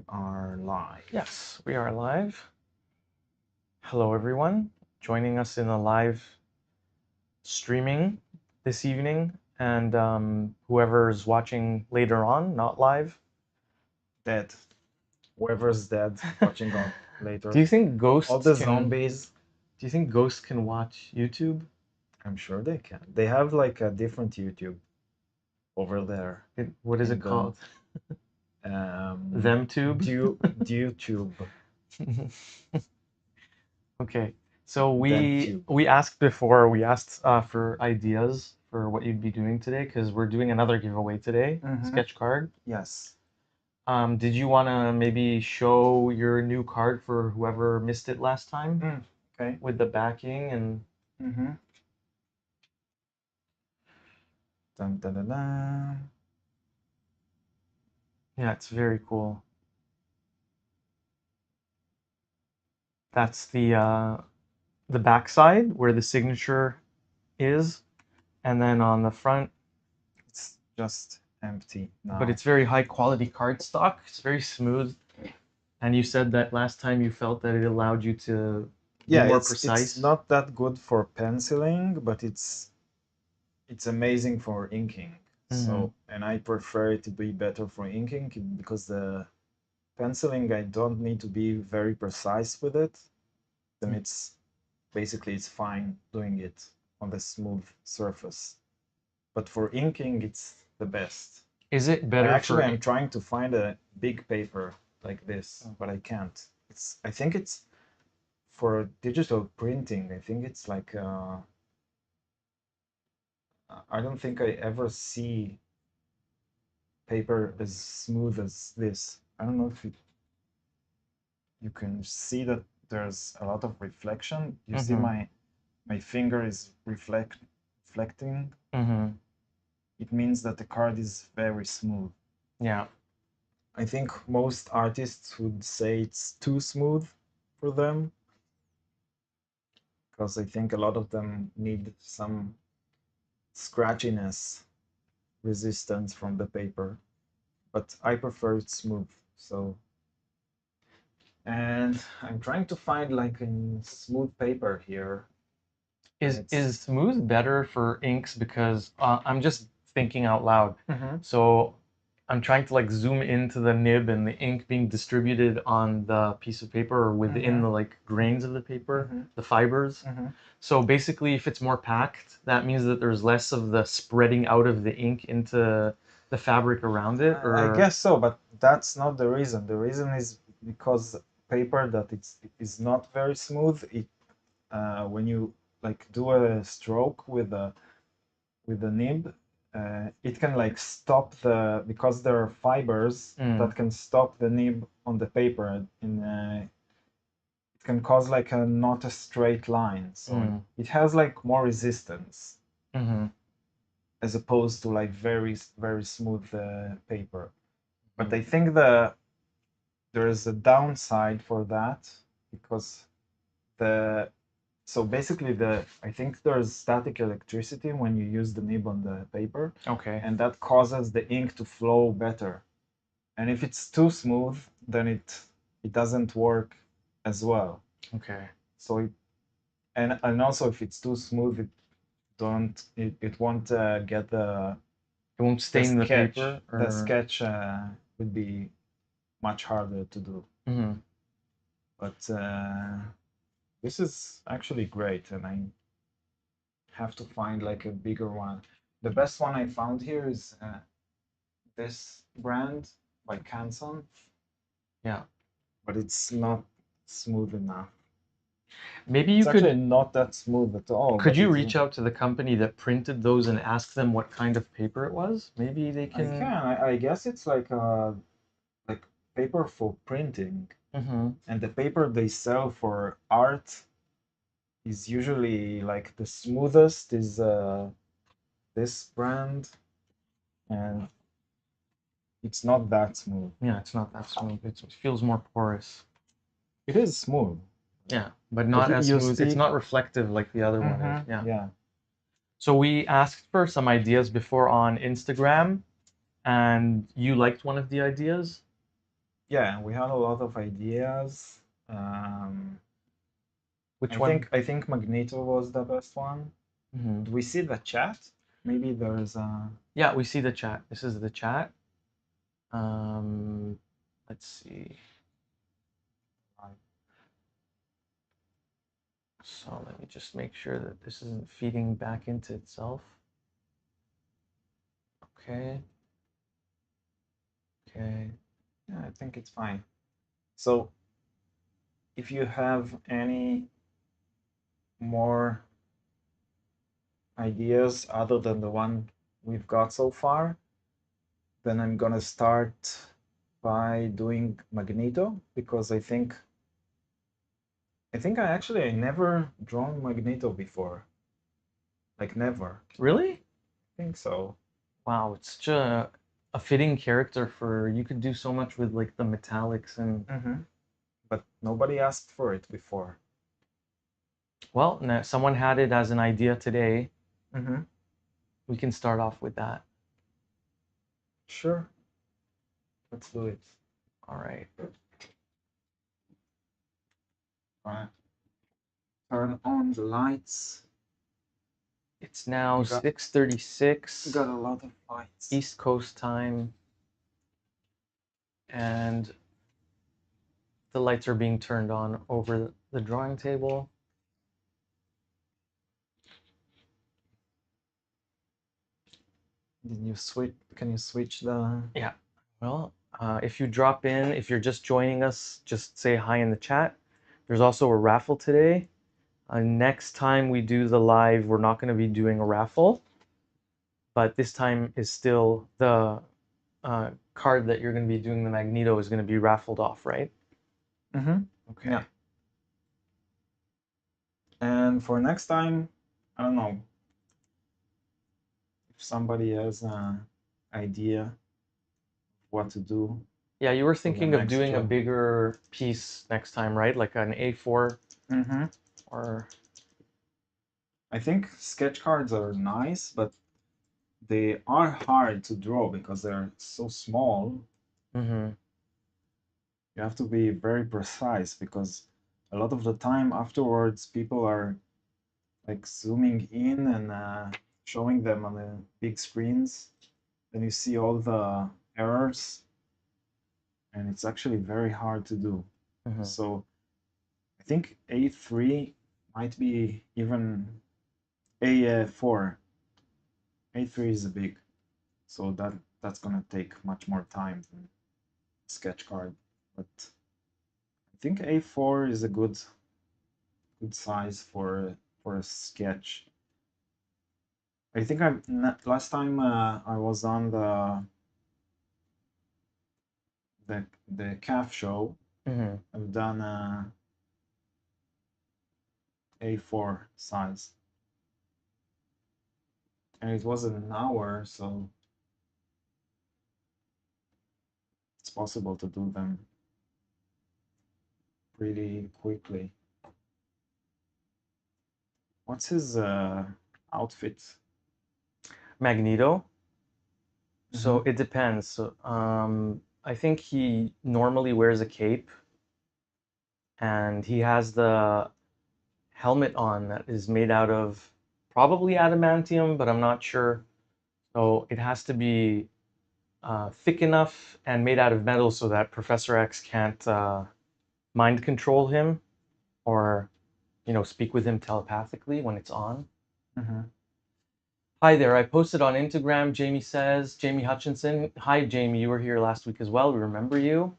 are live. Yes, we are live. Hello, everyone, joining us in a live streaming this evening, and whoever's watching later on, not live. Dead. Whoever's dead watching on later. Do you think All ghosts the can? zombies, Do you think ghosts can watch YouTube? I'm sure they can. They have like a different YouTube over there. What is in it the, called? ThemTube. YouTube. Okay, so ThemTube. we asked before. We asked for ideas for what you'd be doing today because we're doing another giveaway today. Sketch card. Yes. Did you want to maybe show your new card for whoever missed it last time Okay. with the backing and Dun, dun, dun, dun. yeah, it's very cool. That's the back side where the signature is, and then on the front, It's just empty now. but it's very high quality cardstock. It's very smooth. And you said that last time you felt that it allowed you to be more precise. It's not that good for penciling, but it's amazing for inking. So, and I prefer it to be better for inking because the penciling, I don't need to be very precise with it. Then it's basically it's fine doing it on the smooth surface. But for inking, it's the best. Is it better? Actually, I'm trying to find a big paper like this, but I can't. I think it's for digital printing. I think it's like I don't think I ever see paper as smooth as this. I don't know if you can see that there's a lot of reflection. You see my finger is reflecting. It means that the card is very smooth. Yeah. I think most artists would say it's too smooth for them because I think a lot of them need some scratchiness resistance from the paper, but I prefer it smooth. So, and I'm trying to find like a smooth paper here. Is smooth better for inks? Because I'm just thinking out loud. So I'm trying to like zoom into the nib and the ink being distributed on the piece of paper or within the like grains of the paper, the fibers. So basically, if it's more packed, that means that there's less of the spreading out of the ink into the fabric around it. Or I guess so, but that's not the reason. The reason is because paper that is not very smooth. It when you like do a stroke with the nib, it can like stop because there are fibers that can stop the nib on the paper. It can cause like not a straight line, so it has like more resistance as opposed to like very very smooth paper. But I think there is a downside for that because so basically I think there's static electricity when you use the nib on the paper. Okay. And that causes the ink to flow better. And if it's too smooth, then it doesn't work as well. Okay. So and also if it's too smooth, it won't get the It won't stain the sketch. paper. The sketch would be much harder to do. But this is actually great, and I have to find like a bigger one. The best one I found here is this brand by Canson. Yeah. But it's not smooth enough. Maybe you it's could actually not that smooth at all. Could you reach out to the company that printed those and ask them what kind of paper it was? Maybe they can. I can. I guess it's like paper for printing. And the paper they sell for art is usually like the smoothest is this brand, and it's not that smooth. Yeah, it's not that smooth. It feels more porous. It is smooth. Yeah, but not as smooth. It's not reflective like the other one is. Yeah. Yeah. So we asked for some ideas before on Instagram, and you liked one of the ideas. Yeah, we had a lot of ideas. Um, Which one? I think Magneto was the best one. Mhm. Do we see the chat? Maybe there's a. Yeah, we see the chat. This is the chat. Let's see. So let me just make sure that this isn't feeding back into itself. Okay. Okay. Yeah, I think it's fine. So, if you have any more ideas other than the one we've got so far, then I'm gonna start by doing Magneto because I never drawn Magneto before. Like never. Really? I think so. Wow, it's such a fitting character for you could do so much with like the metallics and But nobody asked for it before. well, someone had it as an idea today. Mm-hmm. We can start off with that. Sure. Let's do it. All right. All right. Turn on the lights. It's now 6:36. Got a lot of lights. East Coast time. And the lights are being turned on over the drawing table. Did you switch? Can you switch the? Yeah. Well, if you drop in, if you're just joining us, just say hi in the chat. There's also a raffle today. Next time we do the live, we're not going to be doing a raffle, but this time is still the card that you're going to be doing the Magneto is going to be raffled off, right? Mm-hmm. Okay. Yeah. And for next time, I don't know if somebody has an idea what to do. Yeah, you were thinking of doing a job. bigger piece next time, right? Like an A4 Mm-hmm. or I think sketch cards are nice, but they are hard to draw because they're so small. mm-hmm. You have to be very precise because a lot of the time afterwards people are like zooming in and showing them on the big screens. Then you see all the errors, and it's actually very hard to do. Mm-hmm. So I think A3 might be even A4. A3 is big, so that's gonna take much more time than sketch card. But I think A4 is a good size for a sketch. I think last time I was on the calf show. Mm-hmm. I've done A4 size, and it was an hour, so it's possible to do them pretty quickly. What's his outfit? Magneto. So Mm-hmm. it depends. So, I think he normally wears a cape and he has the helmet on that is made out of probably adamantium, but I'm not sure. So it has to be thick enough and made out of metal so that Professor X can't mind control him or, speak with him telepathically when it's on. Mm-hmm. Hi there. I posted on Instagram. Jamie says, Jamie Hutchinson. Hi, Jamie. You were here last week as well. We remember you.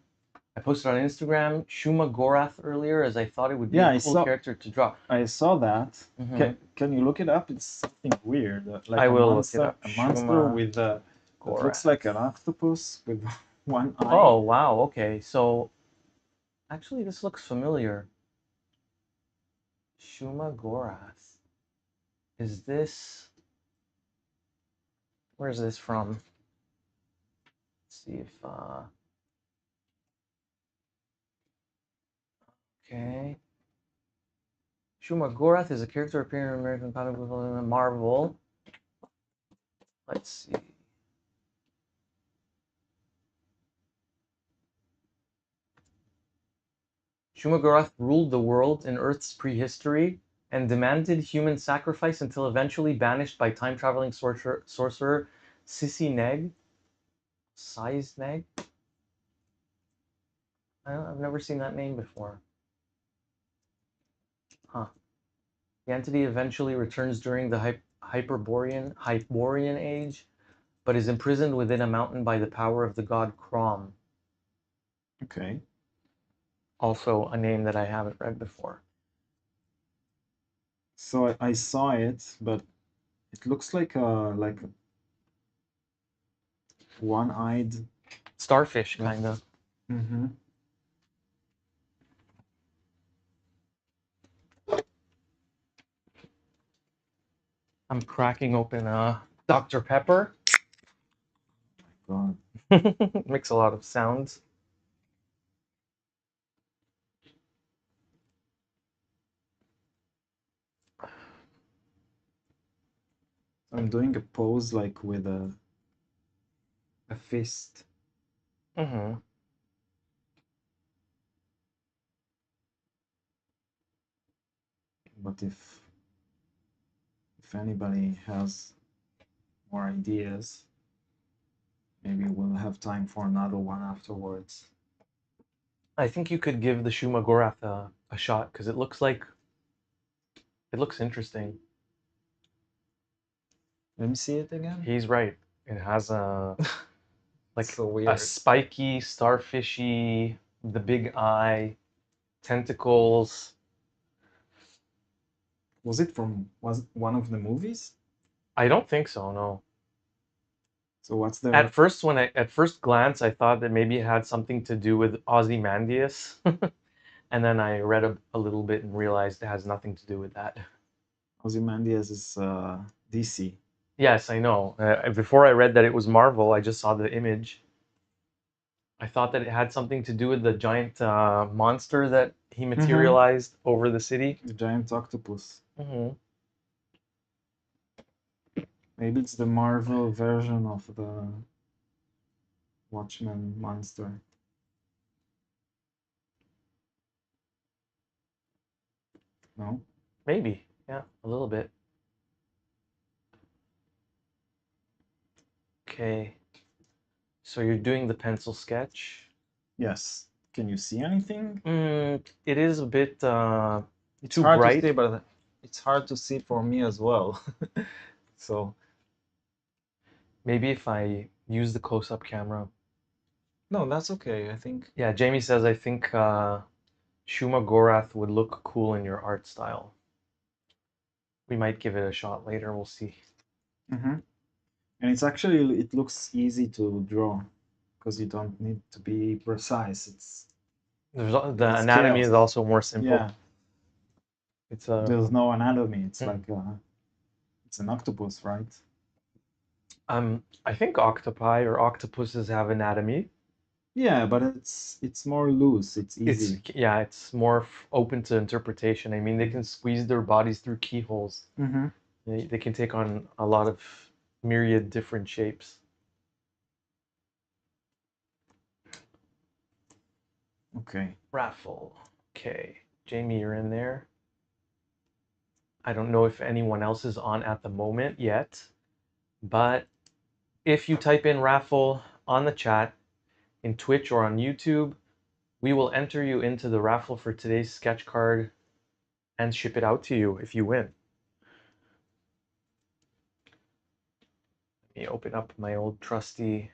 I posted on Instagram Shuma Gorath earlier as I thought it would be a cool character to draw. I saw that. Mm-hmm. Can you look it up? It's something weird, like I will look it up. A monster Shuma with that looks Gorath. like an octopus with one eye. Oh, wow. Okay. So actually, this looks familiar. Shuma Gorath. Is this. Where's this from? Let's see if. Okay. Shuma Gorath is a character appearing in American comic book Marvel. Let's see. Shumagorath ruled the world in Earth's prehistory and demanded human sacrifice until eventually banished by time-traveling sorcerer Sisi Neg. Size Neg? I've never seen that name before. Huh. The entity eventually returns during the Hyperborean age, but is imprisoned within a mountain by the power of the god Crom. Okay. Also a name that I haven't read before. So I saw it, but it looks like a one-eyed Starfish, kind of. Mm-hmm. I'm cracking open a Dr. Pepper. God. Makes a lot of sounds. I'm doing a pose like with a fist. Mm-hmm. But if anybody has more ideas, maybe we'll have time for another one afterwards. I think you could give the Shumagorath a shot because it looks interesting. Let me see it again. He's right. It has a like so weird. a spiky, starfishy, the big eye, tentacles. Was it one of the movies? I don't think so, no. So what's the At first glance, I thought that maybe it had something to do with Ozymandias. And then I read a little bit and realized it has nothing to do with that. Ozymandias is DC. Yes, I know. Before I read that it was Marvel, I just saw the image. I thought that it had something to do with the giant monster that he materialized over the city. The giant octopus. Mm-hmm. Maybe it's the Marvel version of the Watchmen monster. No? Maybe. Yeah, a little bit. Okay. So you're doing the pencil sketch. Yes. Can you see anything? It is a bit It's too hard bright. to see, but it's hard to see for me as well. So maybe if I use the close-up camera. no, that's okay. I think. Yeah, Jamie says I think Shuma Gorath would look cool in your art style. We might give it a shot later. We'll see. Mm-hmm. And it looks easy to draw because you don't need to be precise. The anatomy is also more simple. Yeah. It's There's no anatomy. It's like it's an octopus, right? I think octopi or octopuses have anatomy. Yeah, but it's more loose. It's easy. It's more open to interpretation. I mean, they can squeeze their bodies through keyholes. Mm-hmm. They can take on a lot of myriad different shapes. Okay. Raffle. Okay. Jamie, you're in there. I don't know if anyone else is on at the moment yet, but if you type in raffle on the chat in Twitch or on YouTube, we will enter you into the raffle for today's sketch card and ship it out to you if you win. Let me open up my old trusty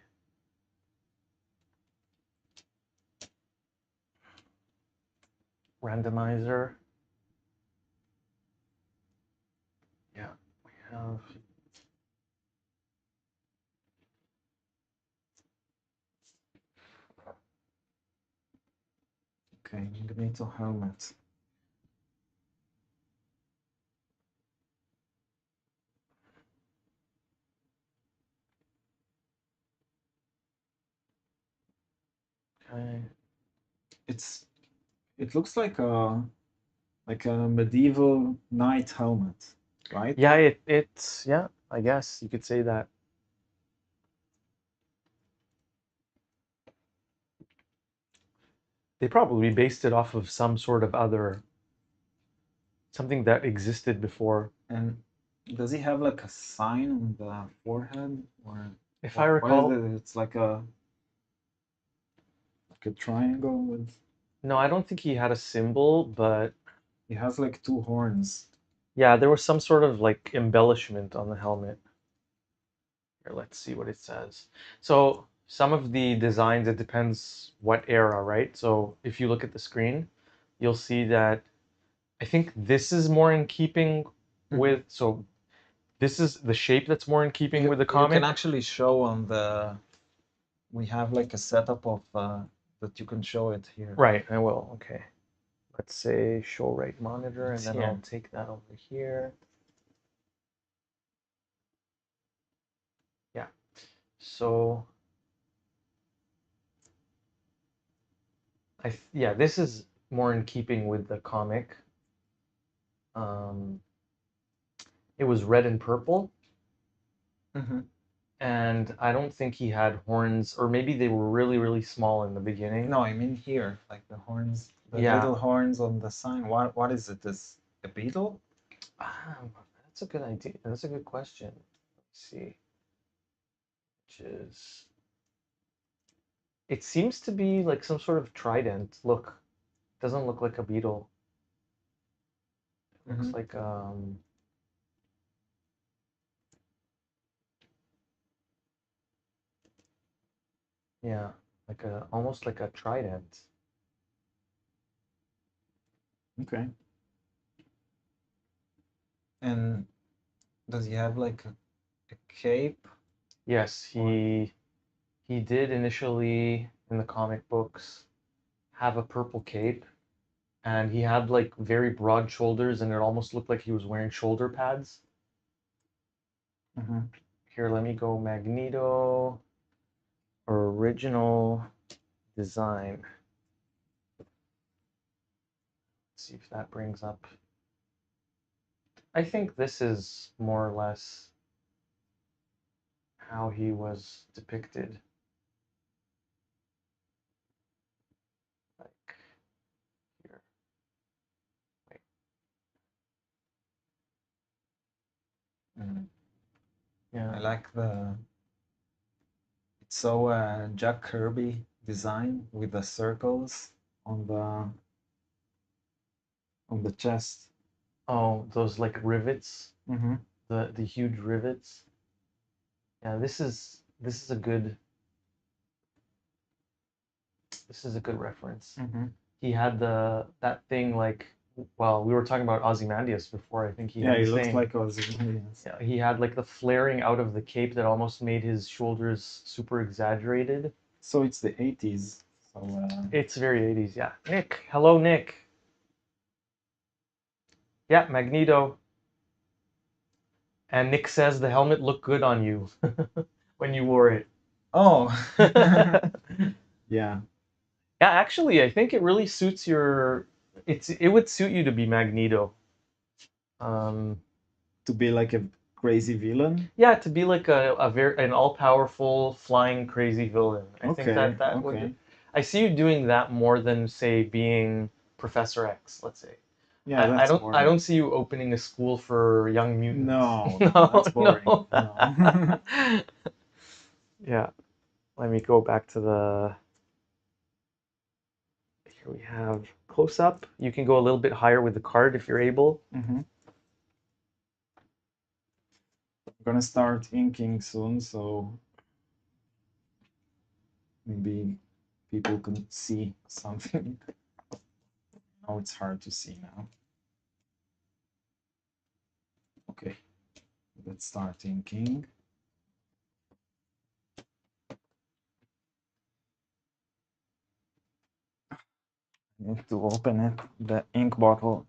randomizer. Yeah, we have. Okay, Magneto helmet. Okay. It looks like a medieval knight helmet, right? Yeah, it's yeah, I guess you could say that. They probably based it off of some sort of other something that existed before. And does he have like a sign on the forehead, or If I what is recall, it? It's like a triangle with. no, I don't think he had a symbol, but He has like two horns. yeah, there was some sort of like embellishment on the helmet. Here, let's see what it says. So some of the designs, it depends what era, right? So if you look at the screen, you'll see that I think this is more in keeping with, so this is the shape that's more in keeping with the You comic. can actually show on the. We have like a setup of that you can show it here. Right, I will. Okay. Let's say show right monitor, and It's then here. I'll take that over here. Yeah. So yeah, this is more in keeping with the comic. It was red and purple, and I don't think he had horns, or maybe they were really, really small in the beginning. No, I mean here, like the horns, the Yeah. little horns on the sign. What is it? This a beetle? That's a good idea. That's a good question. Let's see. Which is, it seems to be like some sort of trident. Look, doesn't look like a beetle. It looks like yeah, like a almost like a trident. Okay. And does he have like a cape? Yes, he did initially in the comic books have a purple cape, and he had like very broad shoulders, and it almost looked like he was wearing shoulder pads. Here, let me go Magneto original design. Let's see if that brings up. I think this is more or less how he was depicted. Like here. Wait. Yeah. I like the. It's so Jack Kirby design with the circles on the chest. Oh, those like rivets. The huge rivets. Yeah, this is a good reference. He had that thing like, well, we were talking about Ozymandias before. I think he had Yeah, the he looks same. like Ozymandias. Yeah, he had like the flaring out of the cape that almost made his shoulders super exaggerated. So it's the 80s. So It's very 80s, yeah. Nick, hello, Nick. Yeah, Magneto. And Nick says the helmet looked good on you when you wore it. oh. Yeah. Yeah, actually, I think it really suits your. It would suit you to be Magneto. To be like a crazy villain. Yeah, to be like an all powerful flying crazy villain. I think that would. I see you doing that more than say being Professor X. Let's say. Yeah, I that's don't. boring. I don't see you opening a school for young mutants. No, No, that's boring. no. No. Yeah. Let me go back to the. Here we have close up. You can go a little bit higher with the card if you're able. I'm gonna start inking soon, so maybe people can see something. Oh, it's hard to see now. Okay, let's start inking. I need to open it, the ink bottle.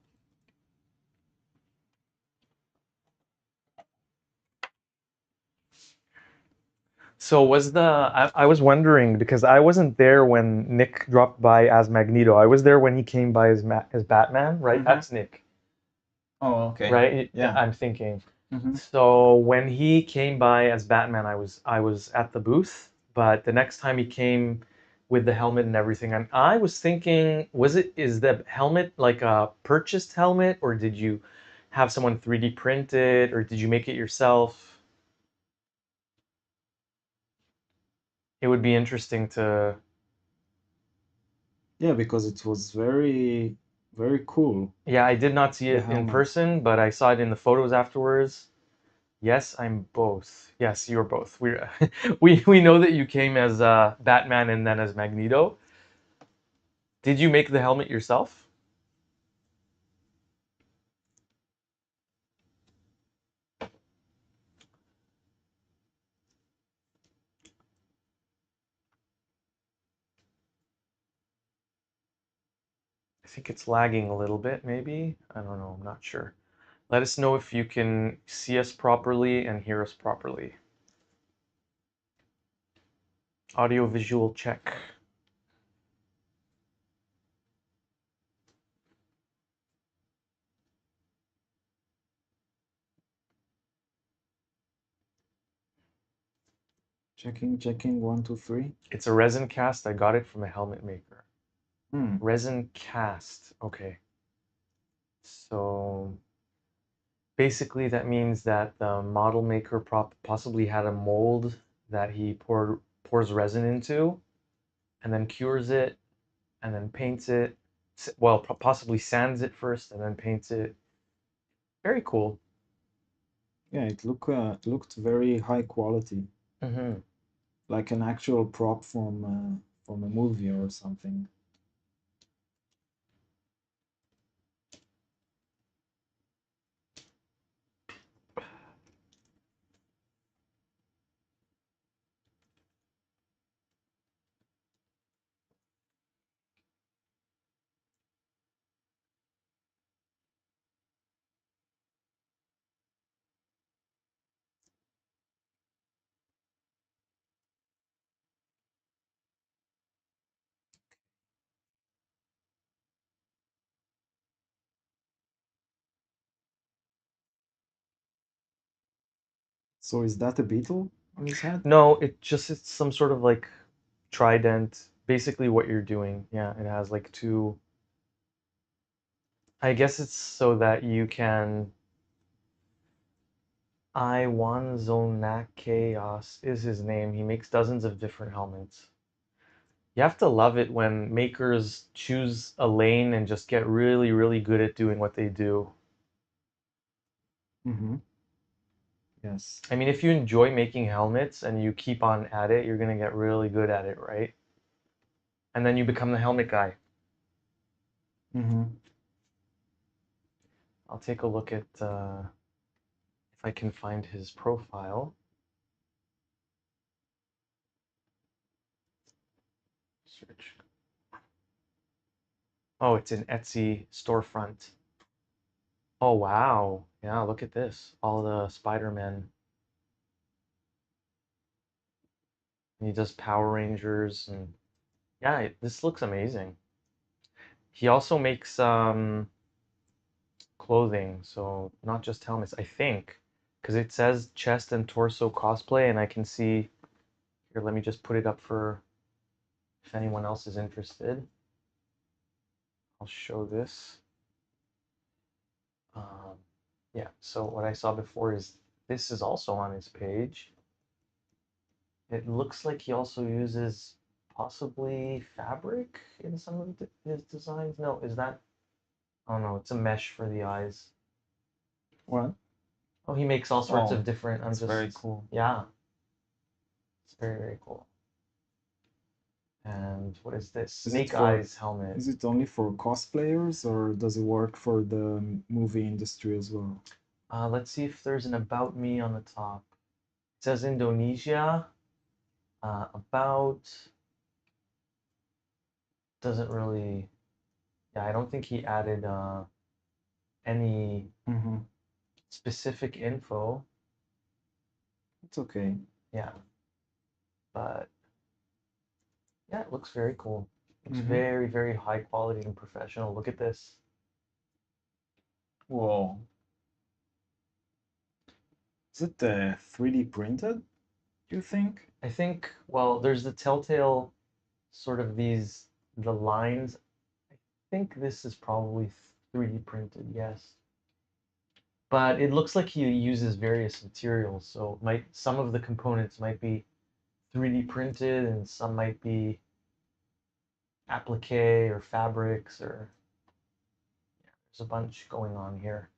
So was I was wondering because I wasn't there when Nick dropped by as Magneto. I was there when he came by as Batman, right? That's Nick. Oh, okay. Right? Yeah. I'm thinking. So when he came by as Batman, I was at the booth, but the next time he came with the helmet and everything. And I was thinking, is the helmet like a purchased helmet, or did you have someone 3D print it, or did you make it yourself? It would be interesting to. Yeah, because it was very, very cool, Yeah, I did not see the it in helmet. person, but I saw it in the photos afterwards. Yes, I'm both. Yes, you're both. We know that you came as Batman and then as Magneto. Did you make the helmet yourself? I think it's lagging a little bit, maybe. I don't know, I'm not sure. Let us know if you can see us properly and hear us properly. Audio visual check. Checking, 1, 2, 3. It's a resin cast. I got it from a helmet maker. Hmm. Resin cast. Okay. So basically that means that the model maker possibly had a mold that he pours resin into and then cures it and then paints it. Well, possibly sands it first and then paints it. Very cool. Yeah, it looked very high quality, Hmm. like an actual prop from a movie or something. So is that a beetle on his head? No, it's some sort of like trident. Basically what you're doing. Yeah, it has like two. I guess it's so that you can. Iwanzonak Chaos is his name. He makes dozens of different helmets. You have to love it when makers choose a lane and just get really, really good at doing what they do. Mm-hmm. Yes. I mean, if you enjoy making helmets and you keep on at it, you're gonna get really good at it, right? And then you become the helmet guy. Mm-hmm. I'll take a look at if I can find his profile. Search. Oh, it's an Etsy storefront. Oh, wow. Yeah, look at this. All the Spider-Man. He does Power Rangers and yeah, this looks amazing. He also makes clothing, so not just helmets, I think, because it says chest and torso cosplay, and I can see here. Let me just put it up for if anyone else is interested. I'll show this. Um, yeah, so what I saw before is this is also on his page. It looks like he also uses possibly fabric in some of his designs. No, is that? Oh no, it's a mesh for the eyes. What? Oh, he makes all sorts of Oh, different. I'm it's very just, cool. yeah, it's very, very cool. And what is this? Is it Snake for Eyes helmet. is it only for cosplayers or does it work for the movie industry as well? Let's see if there's an about me on the top. It says Indonesia. About doesn't really. Yeah, I don't think he added any Mm-hmm. specific info. It's okay. Yeah, but yeah, it looks very cool. Looks Mm-hmm. very, very high quality and professional. Look at this. Whoa. Is it 3D printed, do you think? I think, well, there's the telltale sort of the lines. I think this is probably 3D printed, yes. But it looks like he uses various materials, so some of the components might be 3D printed and some might be applique or fabrics, or yeah, there's a bunch going on here.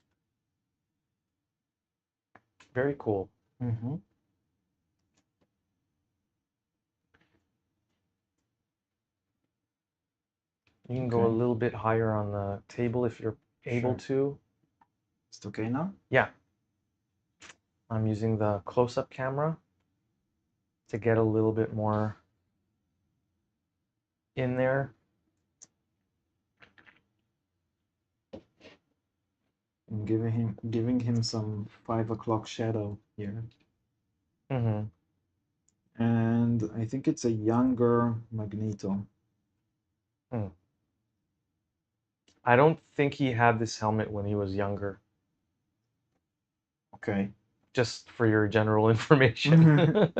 Very cool. Mm-hmm. You can go a little bit higher on the table if you're able to. Is it okay now? Yeah. I'm using the close-up camera to get a little bit more in there. I'm giving him some 5 o'clock shadow here. Mm-hmm. And I think it's a younger Magneto. I don't think he had this helmet when he was younger. Okay. Just for your general information.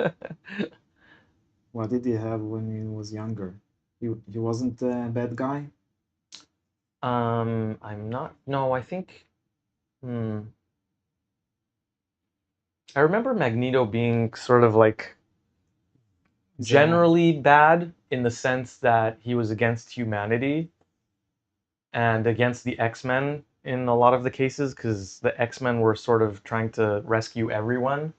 What did he have when he was younger? He wasn't a bad guy? I'm not. No, I think. I remember Magneto being sort of like generally bad in the sense that he was against humanity and against the X-Men in a lot of the cases, because the X-Men were sort of trying to rescue everyone.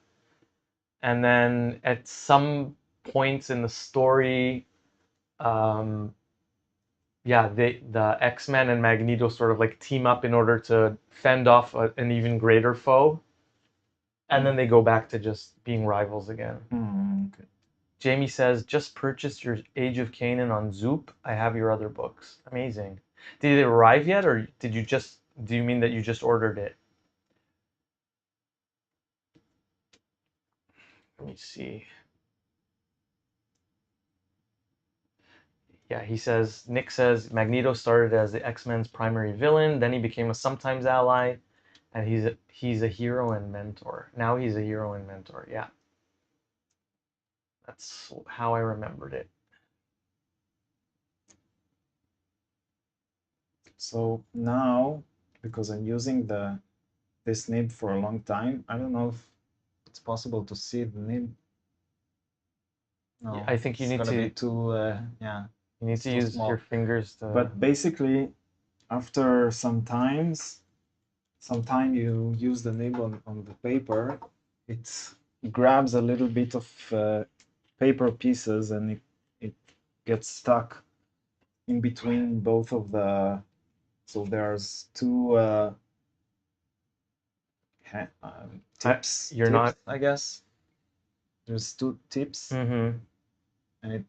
And then at some points in the story, um, yeah, the X-Men and Magneto sort of like team up in order to fend off an even greater foe. And then they go back to just being rivals again. Okay. Jamie says, just purchased your Age of Canaan on Zoop. I have your other books. Amazing. Did it arrive yet, or do you mean that you just ordered it? Let me see. Yeah, Nick says, Magneto started as the X-Men's primary villain, then he became a sometimes ally, and he's a hero and mentor. Now he's a hero and mentor. Yeah. That's how I remembered it. So now, because I'm using this nib for a long time, I don't know if it's possible to see the nib. No, I think you need it's gonna to be too yeah. You need to use small. your fingers to. But basically, after some time you use the nib on the paper, it grabs a little bit of paper pieces and it gets stuck in between both of the. So there's two tips. You're not. I guess there's two tips, Mm-hmm. and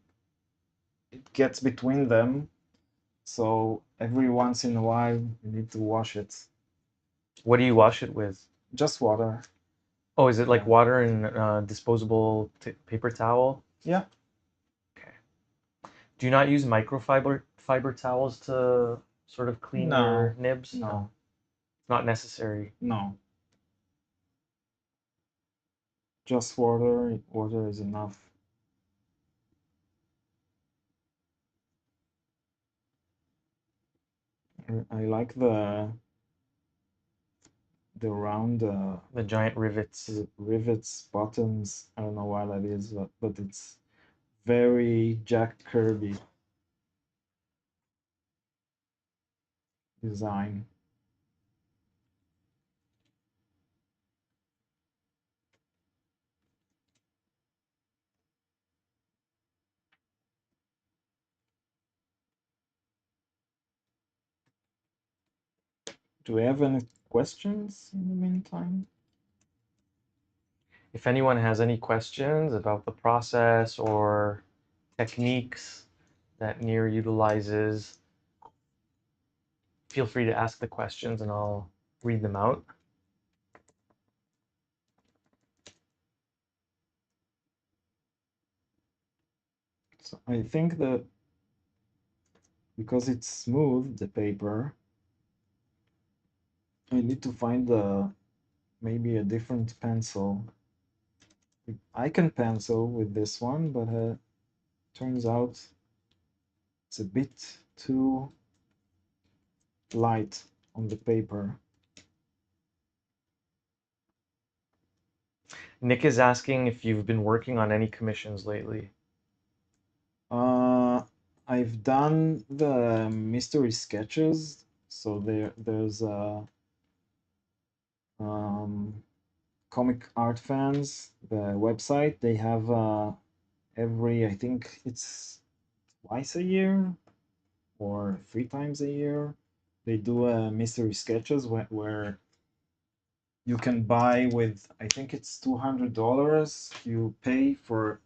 it gets between them. So every once in a while you need to wash it. What do you wash it with? Just water. Oh, is it like water and disposable paper towel? Yeah. Okay. Do you not use fiber towels to sort of clean your nibs? No. It's not necessary. No. Just water. Water is enough. I like the round the giant rivets. Rivets, buttons. I don't know why that is, but it's very Jack Kirby design. Do we have any questions in the meantime? If anyone has any questions about the process or techniques that Near utilizes, feel free to ask the questions and I'll read them out. So I think that because it's smooth, the paper, I need to find maybe a different pencil. I can pencil with this one, but turns out It's a bit too light on the paper. Nick is asking if you've been working on any commissions lately. I've done the mystery sketches, so there's Comic Art Fans, the website. They have I think it's twice a year or 3 times a year. They do mystery sketches where you can buy with, I think it's $200. You pay for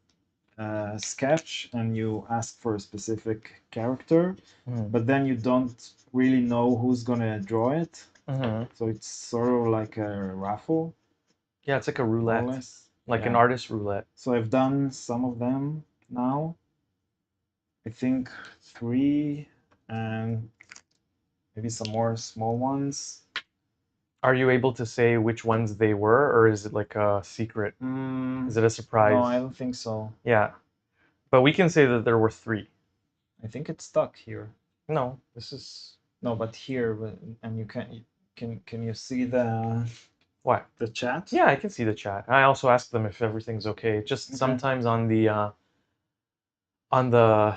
a sketch and you ask for a specific character, but then you don't really know who's gonna draw it. So it's sort of like a raffle. Yeah, it's like a roulette, like an Yeah. artist roulette. So I've done some of them now. I think 3 and maybe some more small ones. Are you able to say which ones they were, or is it like a secret? Is it a surprise? No, I don't think so. Yeah, but we can say that there were 3. I think it's stuck here. No, this is No, but here, and you can you see the what? the chat? Yeah, I can see the chat. I also asked them if everything's okay. Just sometimes on the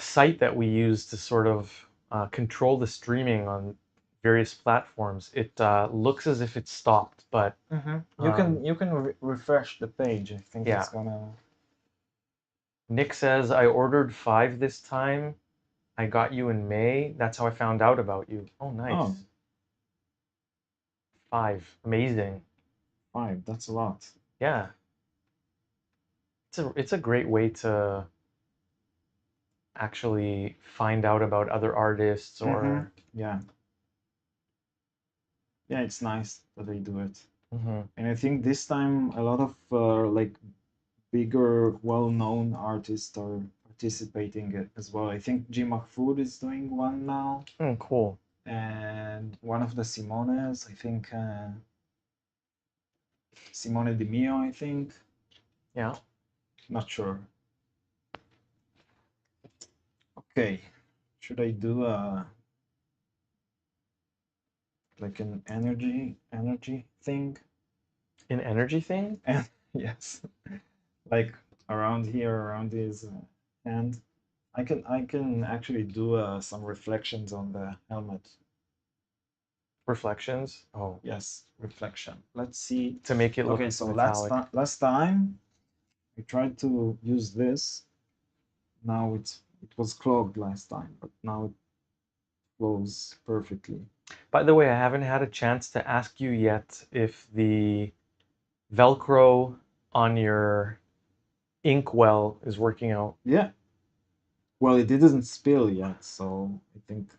site that we use to sort of control the streaming on various platforms, it looks as if it's stopped, but You can refresh the page. I think yeah. it's gonna. Nick says, I ordered 5 this time. I got you in May. That's how I found out about you. Oh, nice. Oh, 5. Amazing. 5. That's a lot. Yeah. It's a great way to actually find out about other artists or Yeah. Yeah, it's nice that they do it. Mhm. And I think this time a lot of like bigger, well-known artists are participating as well. I think G Mahfoud is doing one now, Cool. and one of the Simones, I think Simone Di Mio, I think. Yeah. Not sure. Okay, should I do like an energy thing? An energy thing? And yes, like around here, around his hand. I can actually do some reflections on the helmet. Reflections? Oh. Yes, reflection. Let's see. To make it look Okay, so metallic. last time I tried to use this. Now it was clogged last time, but now it flows perfectly. By the way, I haven't had a chance to ask you yet if the Velcro on your inkwell is working out. Yeah. Well, it didn't spill yet, so I think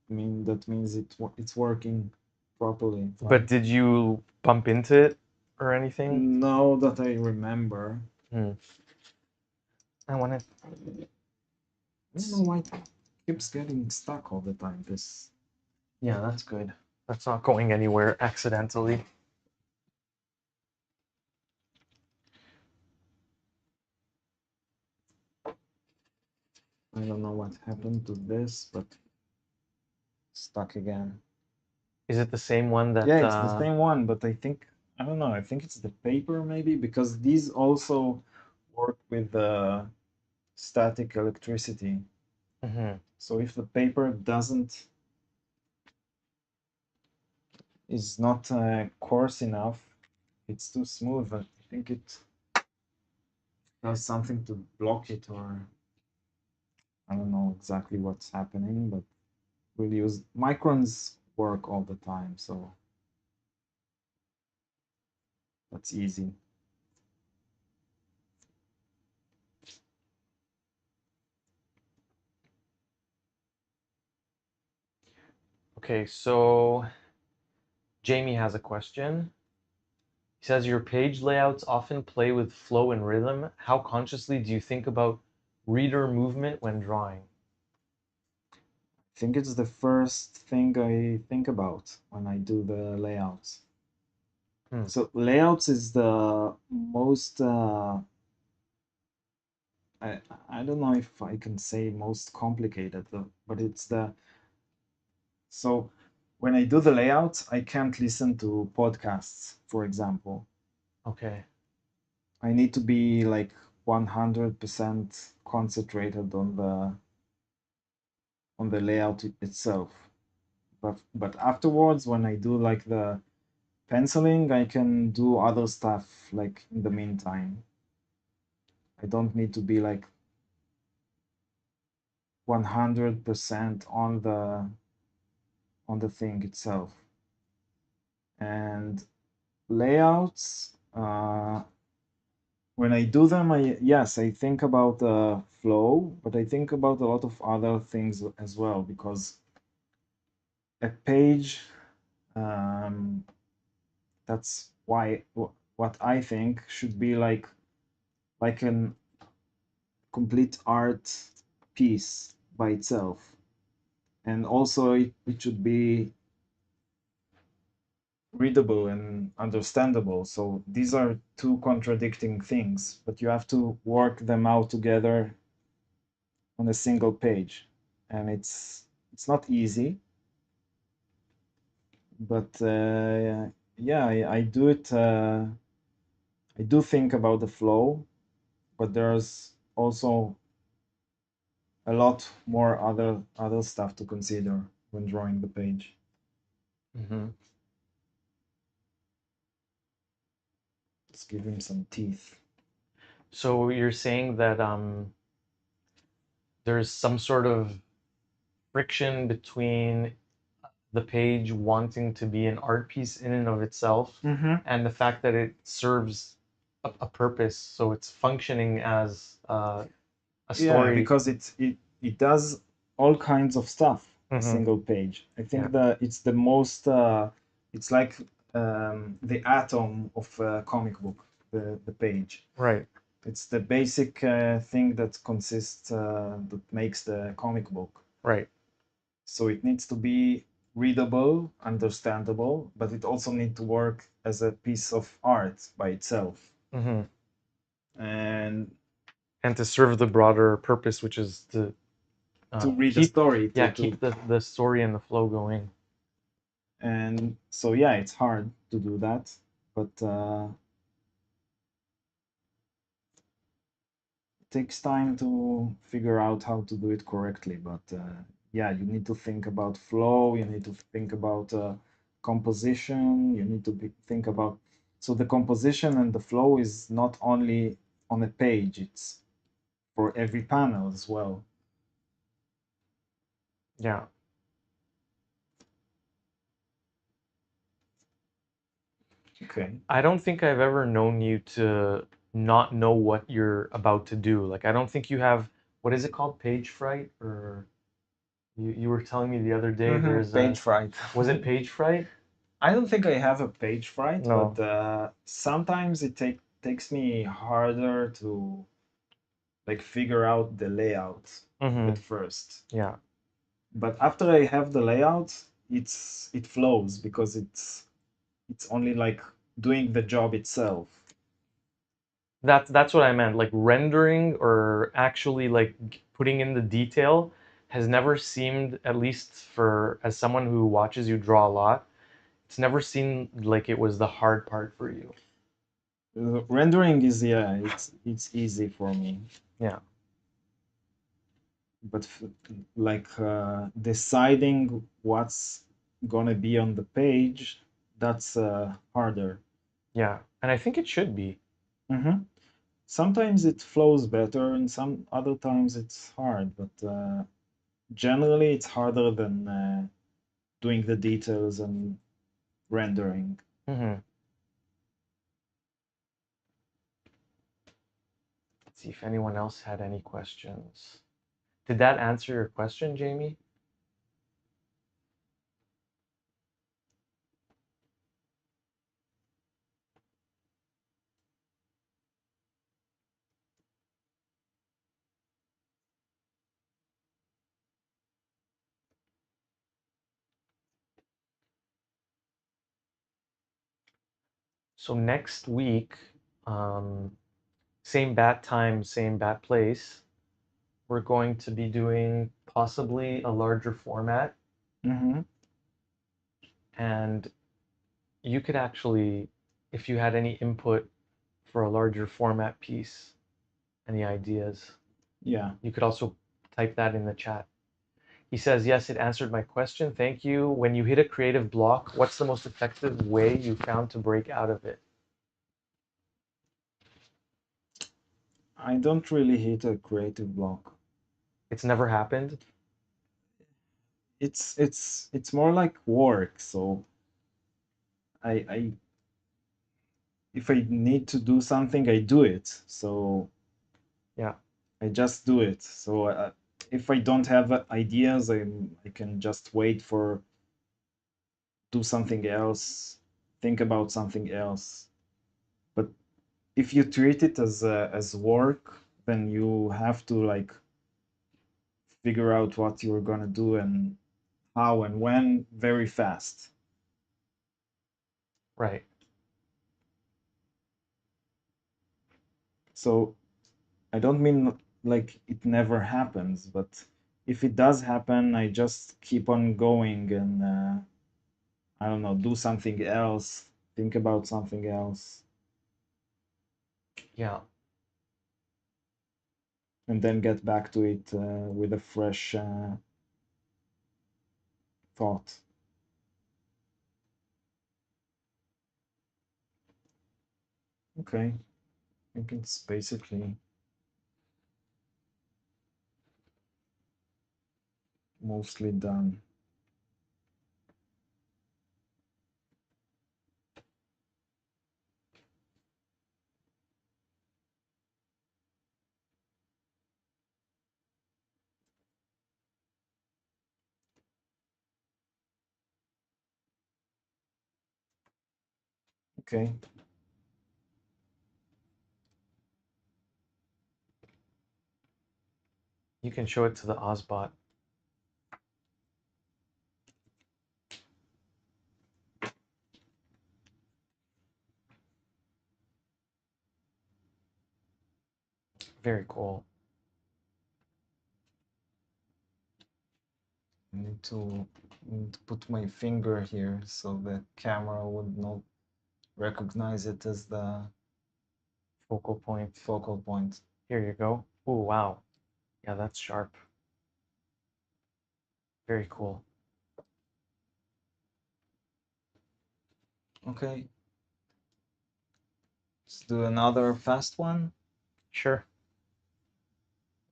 that means it's working properly. But Right? did you bump into it or anything? No, that I remember. I want to. I don't know why it keeps getting stuck all the time. This. Yeah, that's good. That's not going anywhere accidentally. I don't know what happened to this, but stuck again. Is it the same one that? Yeah, it's the same one, but I think I don't know. I think it's the paper maybe because these also work with static electricity. So if the paper doesn't is not coarse enough, it's too smooth. I think it does something to block it, or I don't know exactly what's happening, but we'll use microns work all the time, so that's easy. Okay, so Jamie has a question. He says your page layouts often play with flow and rhythm. How consciously do you think about reader movement when drawing? I think it's the first thing I think about when I do the layouts. So layouts is the most I I don't know if I can say most complicated though, but it's the so when I do the layout, I can't listen to podcasts, for example. Okay. I need to be like 100% concentrated on the layout itself. But afterwards, when I do like the penciling, I can do other stuff like in the meantime. I don't need to be like 100% on the thing itself. And layouts, when I do them, I think about the flow, but I think about a lot of other things as well because a page, um, that's why what I think should be like an complete art piece by itself, and also it should be readable and understandable. So these are two contradicting things, but you have to work them out together on a single page, and it's not easy. But yeah, I do it. I do think about the flow, but there's also a lot more other stuff to consider when drawing the page. Mm-hmm. Let's give him some teeth. So you're saying that there's some sort of friction between the page wanting to be an art piece in and of itself Mm-hmm. and the fact that it serves a purpose, so it's functioning as a Yeah, story. because it does all kinds of stuff. A Mm-hmm. single page. I Yeah. think that it's the most. It's like the atom of a comic book. The page. Right. It's the basic thing that consists that makes the comic book. Right. So it needs to be readable, understandable, but it also needs to work as a piece of art by itself. Mm-hmm. And And to serve the broader purpose, which is to read the keep, story, yeah, keep the story and the flow going. and so yeah, it's hard to do that, but it takes time to figure out how to do it correctly. But yeah, you need to think about flow, you need to think about composition, you need to think about, so the composition and the flow is not only on a page, it's for every panel as well. Yeah. Okay. I don't think I've ever known you to not know what you're about to do. Like, I don't think you have, what is it called? Page fright? Or you were telling me the other day there's Page fright. was it page fright? I don't think I have a page fright, No. but sometimes it takes me harder to like figure out the layout Mm-hmm. at first. Yeah. But after I have the layout, it flows because it's only like doing the job itself. That's what I meant. Like rendering or actually like putting in the detail has never seemed, at least for as someone who watches you draw a lot, it's never seemed like it was the hard part for you. Rendering is, yeah, it's easy for me. Yeah. But like deciding what's gonna be on the page, that's harder. Yeah. And I think it should be. Mm-hmm. Sometimes it flows better, and some other times it's hard. But generally, it's harder than doing the details and rendering. Mm-hmm. Let's see if anyone else had any questions. Did that answer your question, Jamie? So next week, um, same bat time, same bat place, we're going to be doing possibly a larger format. Mm-hmm. And you could actually, if you had any input for a larger format piece, any ideas, Yeah. you could also type that in the chat. He says, yes, it answered my question. Thank you. When you hit a creative block, what's the most effective way you found to break out of it? I don't really hit a creative block. It's never happened. It's more like work. So I if I need to do something, I do it. So yeah, I just do it. So if I don't have ideas, I can just wait for do something else, think about something else. But if you treat it as work, then you have to like figure out what you're gonna do and how and when very fast. right. So I don't mean like it never happens, but if it does happen, I just keep on going and I don't know, do something else, think about something else, Yeah. and then get back to it with a fresh thought. Okay, I think it's basically mostly done. Okay, You can show it to the Ozbot. Very cool. I need to put my finger here so the camera would not recognize it as the Focal point. focal point. Here you go. Oh, wow. Yeah, that's sharp. Very cool. Okay, let's do another fast one. Sure.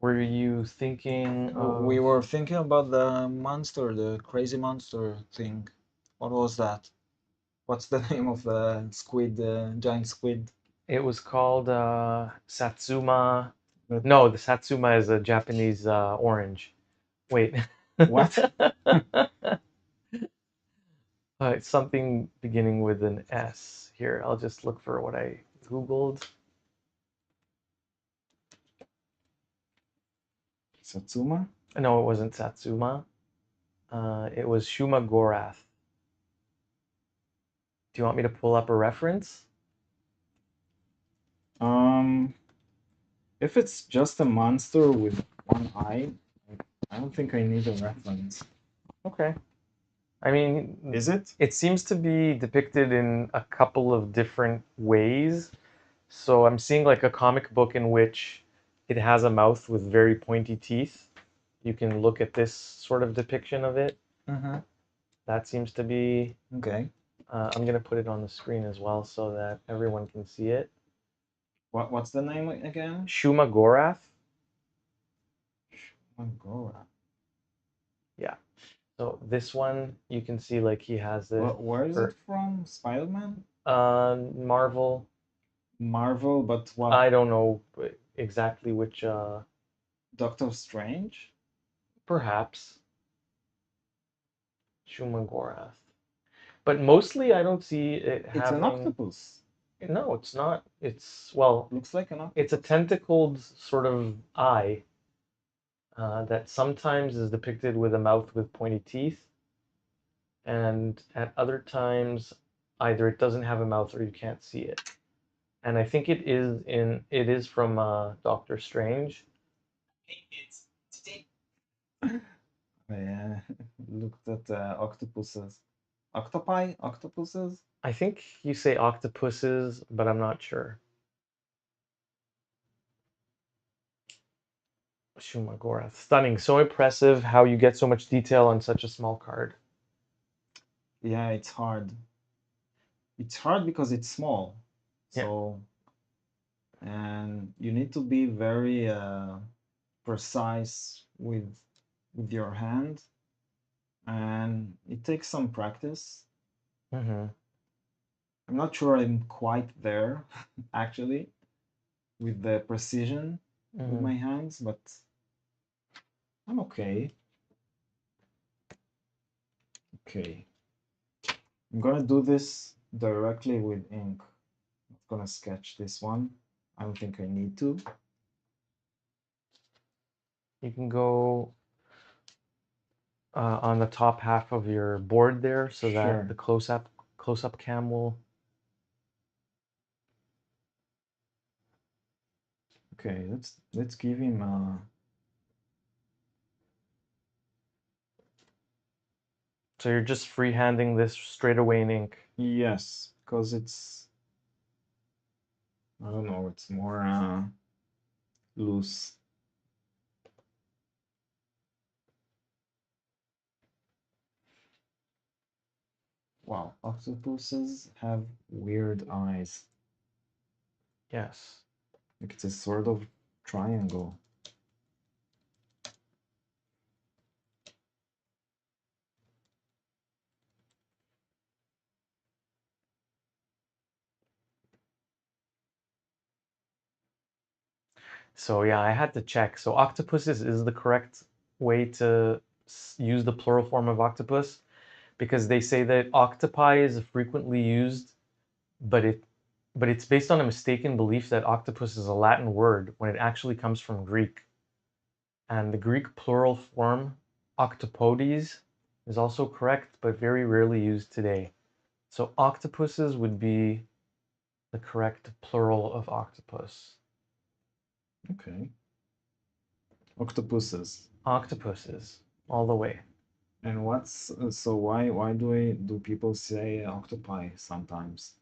Were you thinking of... We were thinking about the monster, the crazy monster thing. What was that? What's the name of the squid, giant squid? It was called Satsuma. That, No, the Satsuma is a Japanese orange. Wait. what? It's something beginning with an S. Here, I'll just look for what I Googled. Satsuma? No, it wasn't Satsuma. It was Shuma Gorath. Do you want me to pull up a reference? Um, if it's just a monster with one eye, I don't think I need a reference. Okay. I mean, Is it? it seems to be depicted in a couple of different ways. So I'm seeing like a comic book in which it has a mouth with very pointy teeth. You can look at this sort of depiction of it. Mm-hmm. That seems to be. Okay. I'm going to put it on the screen as well so that everyone can see it. What's the name again? Shuma Gorath. Angora. Yeah. So this one, you can see like he has it. Where is it from? Spider-Man? Marvel. Marvel, but what? I don't know exactly which. Doctor Strange? Perhaps Shuma Gorath. But mostly, I don't see it It's an having. octopus. No, it's not. It's well, Looks like an octopus. it's a tentacled sort of eye that sometimes is depicted with a mouth with pointy teeth, and at other times, either it doesn't have a mouth or you can't see it. and I think it is from Doctor Strange. Yeah, looked at octopuses. Octopi? Octopuses? I think you say octopuses, but I'm not sure. Shumagorath. Stunning. So impressive how you get so much detail on such a small card. Yeah, it's hard. It's hard because it's small. Yeah. So, and you need to be very precise with your hand, and it takes some practice. Mm-hmm. I'm not sure I'm quite there, actually, with the precision with Mm-hmm. my hands, but I'm okay. Okay. I'm gonna do this directly with ink. I'm gonna sketch this one. I don't think I need to. You can go on the top half of your board there so that the Sure. close up cam will. Okay, let's give him So you're just freehanding this straight away in ink. yes, because it's I don't know, it's more loose. Wow, octopuses have weird eyes. Yes. Like it's a sort of triangle. So yeah, I had to check. So octopuses is the correct way to use the plural form of octopus because they say that octopi is frequently used, but it's based on a mistaken belief that octopus is a Latin word when it actually comes from Greek. And the Greek plural form octopodes is also correct, but very rarely used today. So octopuses would be the correct plural of octopus. Okay. Octopuses. Octopuses, all the way. And what's so why do people say octopi sometimes?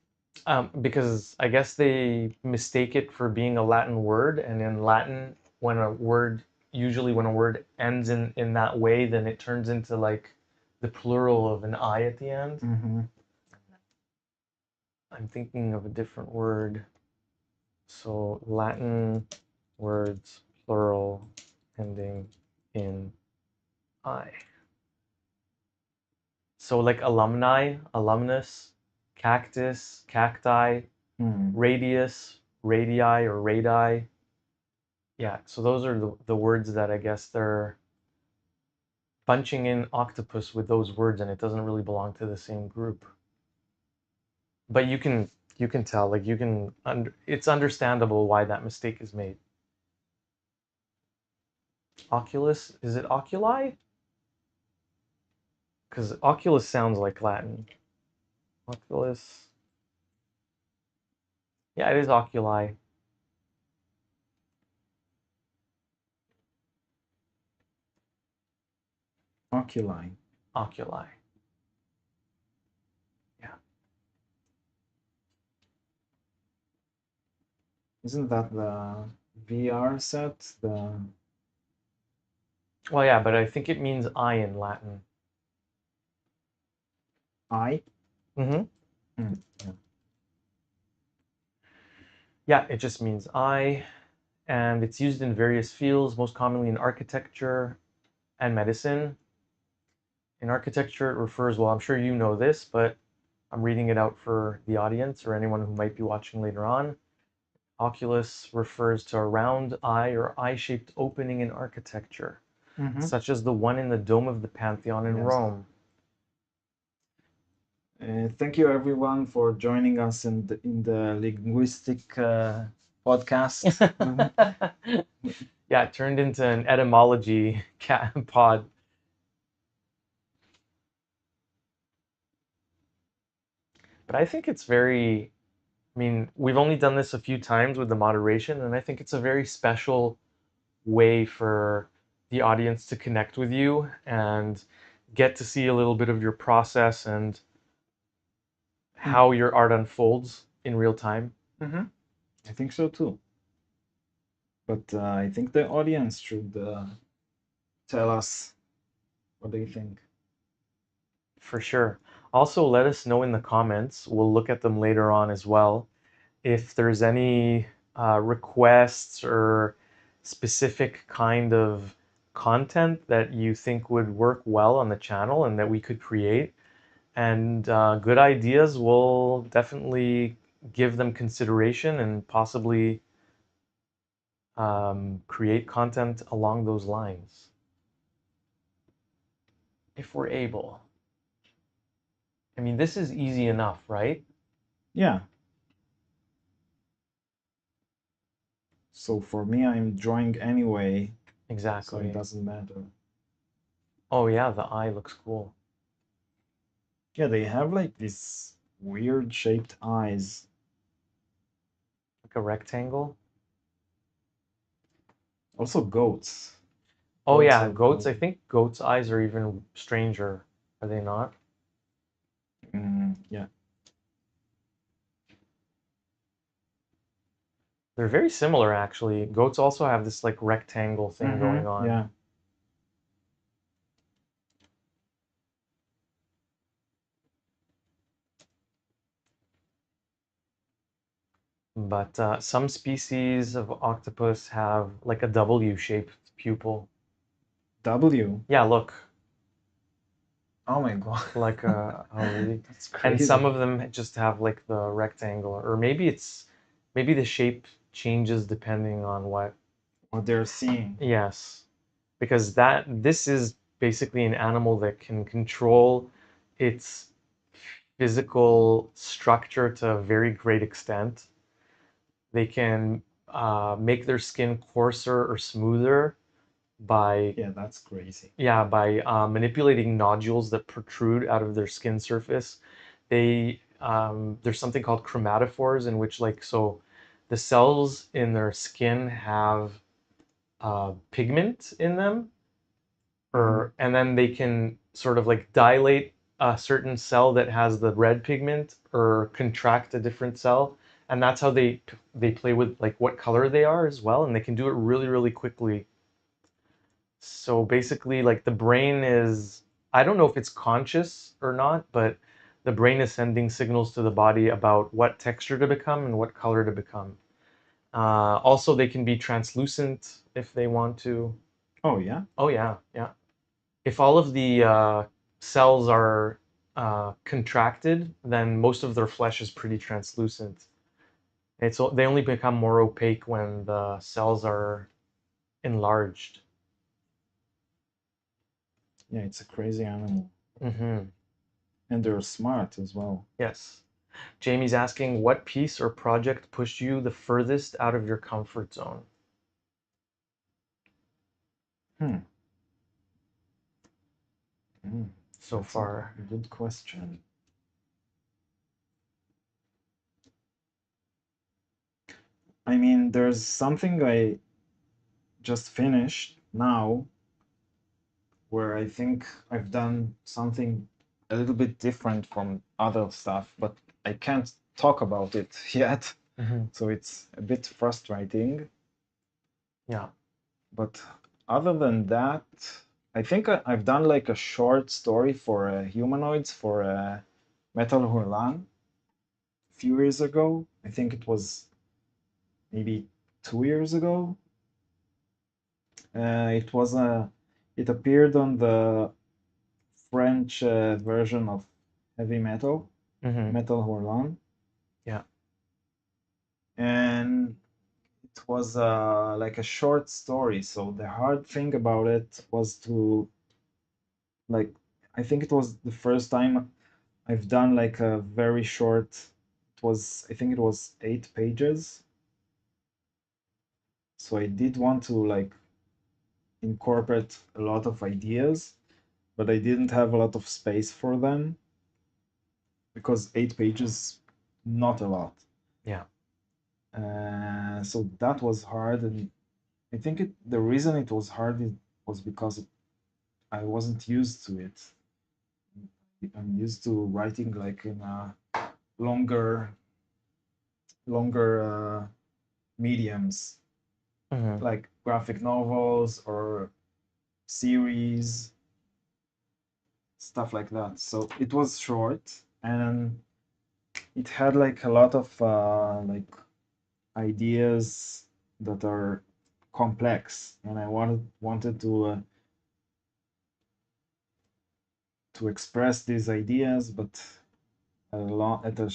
Because I guess they mistake it for being a Latin word, and in Latin, usually when a word ends in that way, then it turns into like the plural of an I at the end. Mm-hmm. I'm thinking of a different word. So Latin words plural ending in I. So like alumni, alumnus, cactus, cacti, Hmm. radius, radii or radii. Yeah, so those are the words that I guess they're bunching in octopus with those words, and it doesn't really belong to the same group. But you can tell, like it's understandable why that mistake is made. Oculus, is it oculi? Because oculus sounds like Latin. Oculus. Yeah, it is oculi. Oculi. Oculi. Yeah. Isn't that the VR set? The Well, yeah, but I think it means eye in Latin. eye? Mm-hmm. Hmm. Yeah. Yeah, it just means eye, and it's used in various fields, most commonly in architecture and medicine. In architecture, it refers, well, I'm sure you know this, but I'm reading it out for the audience or anyone who might be watching later on. Oculus refers to a round eye or eye-shaped opening in architecture, Mm-hmm. such as the one in the Dome of the Pantheon in Yes. Rome. Thank you everyone for joining us in the linguistic podcast. Yeah, it turned into an etymology pod. But I think it's very I mean, we've only done this a few times with the moderation, and I think it's a very special way for the audience to connect with you and get to see a little bit of your process and how your art unfolds in real time. Mm-hmm. I think so too. But I think the audience should tell us what they think. For sure. Also, let us know in the comments. We'll look at them later on as well. If there's any requests or specific kind of content that you think would work well on the channel and that we could create. And good ideas, we'll definitely give them consideration and possibly create content along those lines if we're able. I mean, this is easy enough, right? Yeah. So for me, I'm drawing anyway, so Exactly. it doesn't matter. Oh yeah, the eye looks cool. Yeah, they have like these weird shaped eyes. Like a rectangle. Also goats. Oh Goats yeah, are goats. cool. I think goats' eyes are even stranger, are they not? Yeah. They're very similar actually. Goats also have this like rectangle thing going on. Yeah. But some species of octopus have like a W-shaped pupil. W. Yeah, look, Oh my god. like oh really? That's And some crazy. of them just have like the rectangle, or maybe the shape changes depending on what. What they're seeing. Yes, because this is basically an animal that can control its physical structure to a very great extent. They can make their skin coarser or smoother by Yeah, that's crazy. manipulating nodules that protrude out of their skin surface. There's something called chromatophores in which the cells in their skin have pigment in them, and then they can sort of like dilate a certain cell that has the red pigment or contract a different cell, and that's how they play with like what color they are as well, and they can do it really really quickly. So basically, like the brain is, I don't know if it's conscious or not, but the brain is sending signals to the body about what texture to become and what color to become. Also, they can be translucent if they want to. Oh yeah. Oh yeah, yeah. If all of the cells are contracted, then most of their flesh is pretty translucent. They only become more opaque when the cells are enlarged. Yeah, it's a crazy animal. Mm-hmm. And they're smart as well. Yes. Jamie's asking, what piece or project pushed you the furthest out of your comfort zone? Hmm. So That's far. a good question. I mean, there's something I just finished now where I think I've done something a little bit different from other stuff, but I can't talk about it yet. So it's a bit frustrating. Yeah. But other than that, I think I've done like a short story for humanoids for Metal Hurlan a few years ago. I think it was maybe 2 years ago. It was it appeared on the French version of heavy metal, Metal Hurlan. Yeah. And it was like a short story. So the hard thing about it was to like, I think it was the first time I've done like a very short. It was, I think it was 8 pages. So I did want to like incorporate a lot of ideas, but I didn't have a lot of space for them because 8 pages, not a lot. Yeah. So that was hard, and I think the reason it was hard was because I wasn't used to it. I'm used to writing like in longer mediums, Mm-hmm. like graphic novels or series, stuff like that. So it was short, and it had like a lot of like ideas that are complex, and I wanted to express these ideas, but at a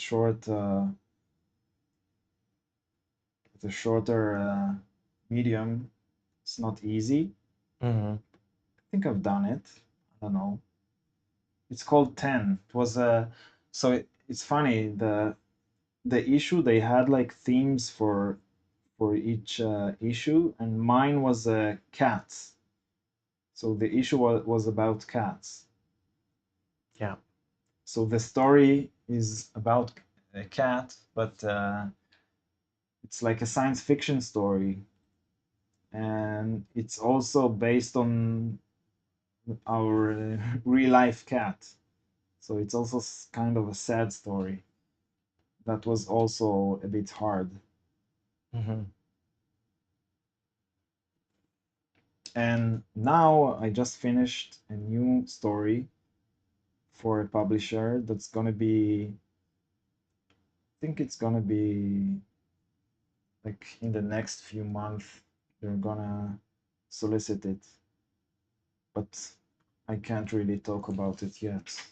shorter medium. It's not easy. Mm-hmm. I think I've done it. I don't know. It's called 10. It was a so it's funny, the issue, they had like themes for each issue, and mine was cats. So the issue was about cats. Yeah. So the story is about a cat, but it's like a science fiction story, and it's also based on our real life cat. So it's also kind of a sad story. That was also a bit hard. Mm-hmm. And now I just finished a new story for a publisher that's gonna be, I think it's gonna be like in the next few months, they're gonna solicit it, but I can't really talk about it yet.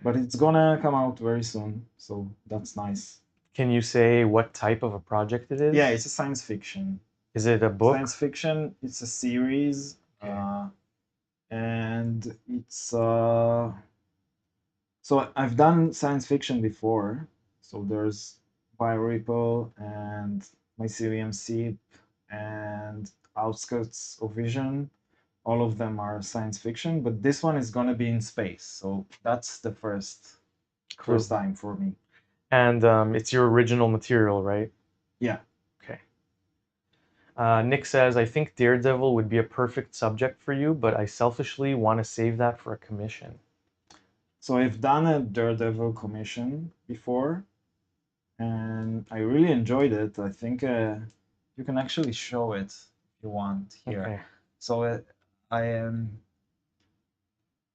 But it's gonna come out very soon, so that's nice. Can you say what type of a project it is? Yeah, it's a science fiction. Is it a book? Science fiction. It's a series, Okay. and it's so I've done science fiction before. So there's Bioripple and Mycelium Seep and Outskirts of Vision. All of them are science fiction, but this one is gonna be in space. So that's the first Cool. time for me. And it's your original material, right? Yeah. Okay. Nick says, I think Daredevil would be a perfect subject for you, but I selfishly want to save that for a commission. So I've done a Daredevil commission before, and I really enjoyed it. I think you can actually show it if you want here. Okay. So I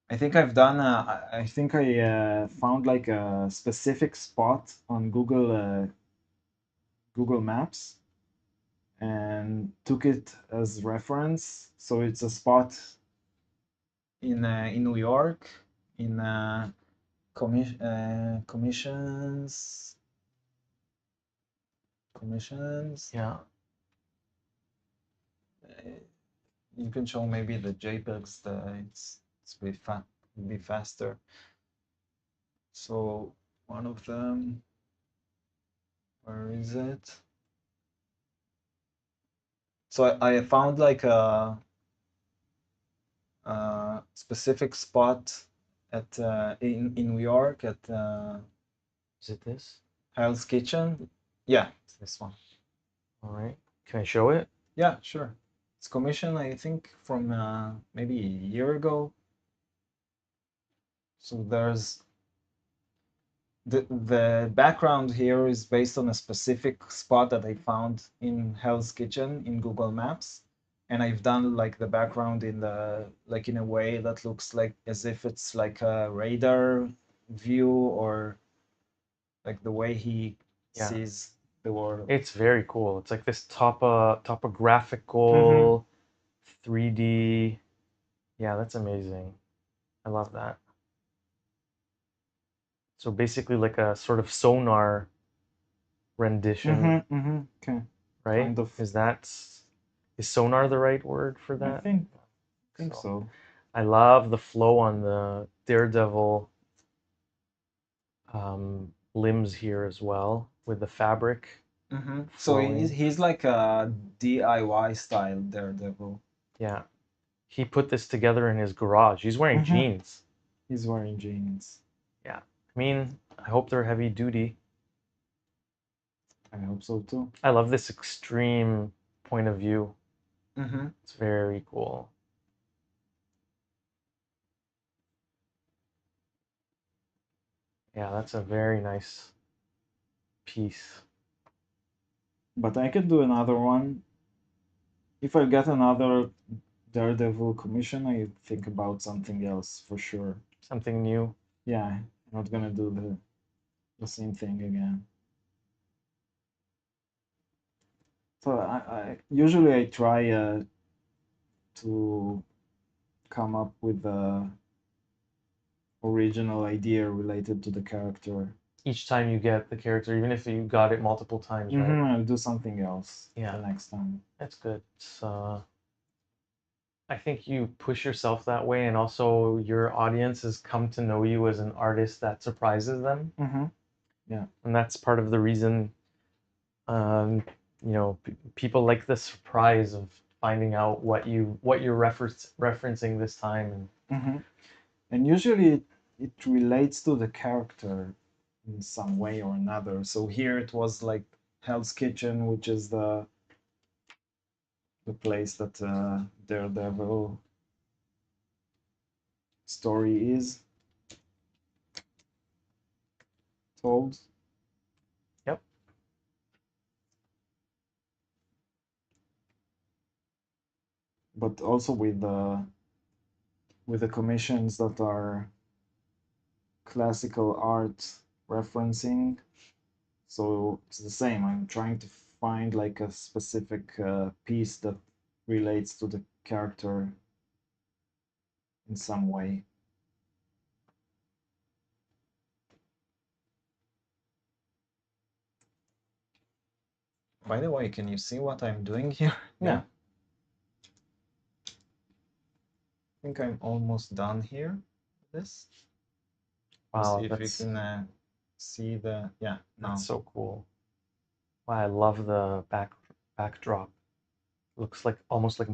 I think I've done. I think I found like a specific spot on Google Maps and took it as reference. So it's a spot in New York in commissions. Yeah. You can show maybe the JPEGs. It's be faster. So one of them, where is it? So I found like a specific spot at in New York at Is it this? Hell's Kitchen. Yeah, it's this one. All right. Can I show it? Yeah, sure. It's commissioned, I think, from maybe a year ago. So there's the background here is based on a specific spot that I found in Hell's Kitchen in Google Maps, and I've done like the background in the like in a way that looks like as if it's like a radar view, or like the way he Yeah. sees the world. It's very cool. It's like this topographical 3D. Yeah, that's amazing. I love that. So basically like a sort of sonar rendition, Okay. right? Kind of. Is sonar the right word for I that? think so. I love the flow on the Daredevil limbs here as well with the fabric. So flowing. he's like a DIY style Daredevil. Yeah. He put this together in his garage. He's wearing jeans. He's wearing jeans. Yeah. I mean, I hope they're heavy duty. I hope so too. I love this extreme point of view. Mm-hmm. It's very cool. Yeah, that's a very nice piece. But I can do another one. If I get another Daredevil commission, I think about something else for sure. Something new. Yeah, I'm not gonna do the same thing again. So I usually I try to come up with a original idea related to the character. Each time you get the character, even if you got it multiple times, right? I'll do something else Yeah. the next time. That's good. It's, I think you push yourself that way, and also your audience has come to know you as an artist that surprises them. Yeah. And that's part of the reason, you know, people like the surprise of finding out what you're referencing this time. And usually it relates to the character in some way or another. So here it was like Hell's Kitchen, which is the place that Daredevil story is told. Yep. But also with the commissions that are classical art referencing. So it's the same. I'm trying to find like a specific piece that relates to the character in some way. By the way, can you see what I'm doing here? Yeah. I think I'm almost done here with this. Wow, See if you can see the now. That's so cool. Wow, I love the backdrop. Looks like almost like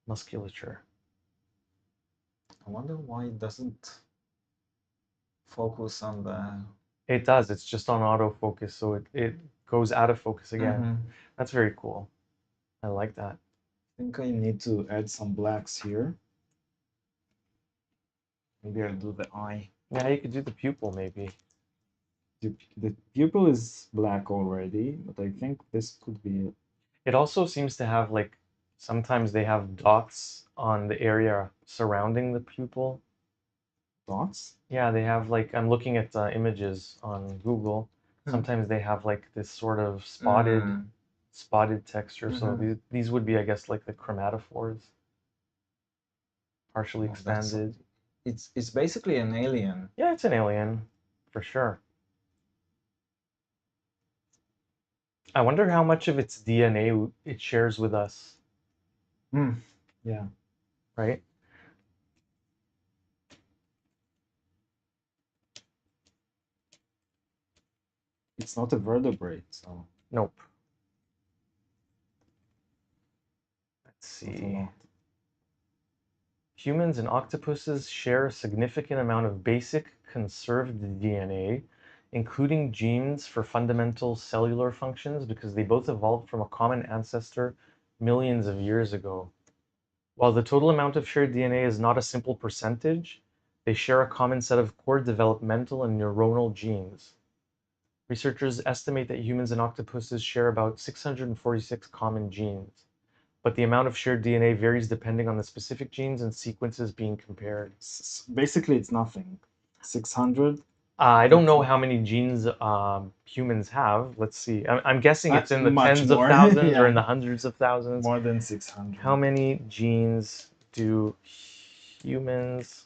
musculature. I wonder why it doesn't focus on the. It does. It's just on autofocus, so it goes out of focus again. That's very cool. I like that. I think I need to add some blacks here. Maybe I'll do the eye. Yeah, you could do the pupil maybe. The pupil is black already, but I think this could be it. It also seems to have like sometimes they have dots on the area surrounding the pupil. Dots? Yeah, they have like I'm looking at images on Google. Sometimes they have like this sort of spotted texture. So these would be, I guess, like the chromatophores, partially expanded. It's basically an alien. Yeah, it's an alien, for sure. I wonder how much of its DNA it shares with us. Yeah. Right? It's not a vertebrate, so. Nope. Let's see. Humans and octopuses share a significant amount of basic conserved DNA, including genes for fundamental cellular functions, because they both evolved from a common ancestor millions of years ago. While the total amount of shared DNA is not a simple percentage, they share a common set of core developmental and neuronal genes. Researchers estimate that humans and octopuses share about 646 common genes, but the amount of shared DNA varies depending on the specific genes and sequences being compared. Basically, it's nothing. 600. I don't know how many genes humans have. Let's see. I'm guessing it's in the tens of thousands or in the hundreds of thousands. More than 600. How many genes do humans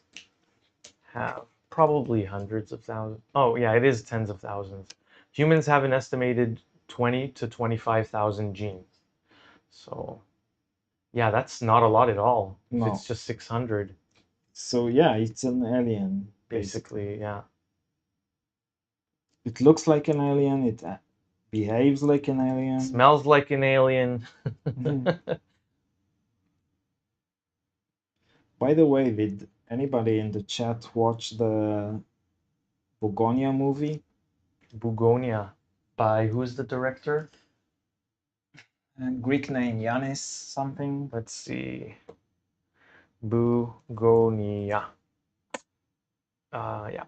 have? Probably hundreds of thousands. Oh, yeah, it is tens of thousands. Humans have an estimated 20 to 25,000 genes. So, yeah, that's not a lot at all. If it's just 600. So, yeah, it's an alien. Basically, yeah. It looks like an alien. It behaves like an alien. Smells like an alien. By the way, did anybody in the chat watch the Bugonia movie? Bugonia. by who's the director? Greek name, Yanis something. Let's see. Bugonia. Yeah.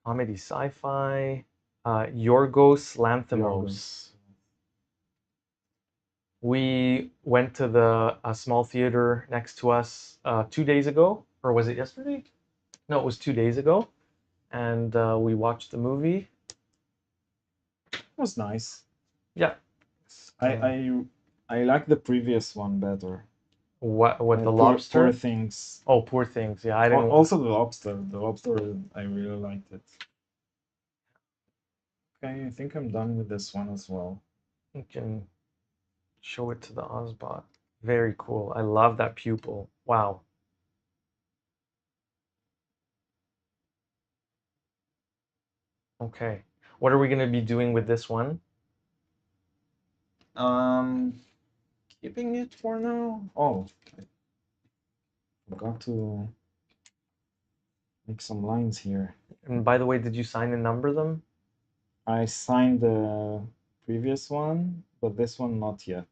Comedy sci-fi. Yorgos Lanthimos. We went to a small theater next to us 2 days ago, or was it yesterday? No, it was 2 days ago, and we watched the movie. It was nice. Yeah. I like the previous one better. What the Poor lobster? Things. Oh, Poor Things. Yeah, I didn't. Also the lobster. The lobster, I really liked it. Okay, I think I'm done with this one as well. You can show it to the Ozbot. Very cool. I love that pupil. Wow. Okay. What are we going to be doing with this one? Keeping it for now. Oh, I forgot to make some lines here. And by the way, did you sign and number them? I signed the previous one, but this one not yet.